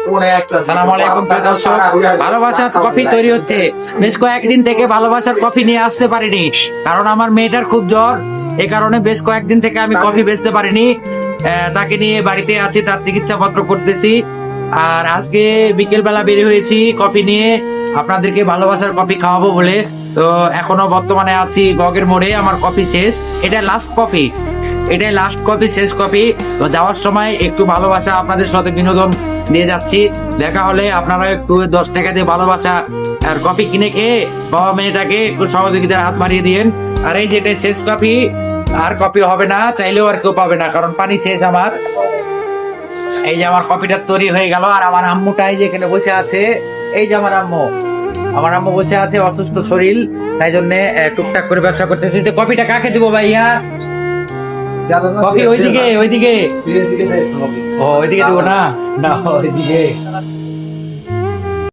আসসালামু আলাইকুম প্রিয় দর্শক, ভালোবাসার কফি তৈরি হচ্ছে। বেশ কয়েকদিন থেকে ভালোবাসার কফি নিয়ে আসতে পারিনি, কারণ আমার মেয়েটার খুব জ্বর। এই কারণে বেশ কয়েকদিন থেকে আমি কফি বেচতে পারিনি। তাকে নিয়ে বাড়িতে আছি, তার চিকিৎসা পত্র করতেছি। আর আজকে বিকেল বেলা বের হয়েছি কফি নিয়ে, আপনাদেরকে ভালোবাসার কফি খাওয়াবো বলে। তো এখনো বর্তমানে আছি গগের মোড়ে, আমার কফি শেষ। এটা লাস্ট কফি, এটাই লাস্ট কফি, শেষ কফি। তো যাওয়ার সময় একটু ভালোবাসা আপনাদের সাথে বিনোদন নিয়ে যাচ্ছি। দেখা হলে আপনারা একটু 10 টাকা দিয়ে ভালোবাসা আর কফি কিনে খেয়ে বাবা মেয়েটাকে একটু সহযোগিতার হাত বাড়িয়ে দিয়েন। আর এই যে এটা শেষ কফি, আর কফি হবে না, চাইলেও আর কেউ পাবে না, কারণ পানি শেষ আমার। এই যে আমার কফিটা তৈরি হয়ে গেল। আর আমার আম্মুটাই যে এখানে বসে আছে, এই যে আমার আম্মু বসে আছে, অসুস্থ শরীর, তাই জন্য টুকটাক করে ব্যবসা করতেছি। তো কফিটা কাকে দিব ভাইয়া? কফি ওইদিকে ও ওইদিকে দিব না, না ওইদিকে।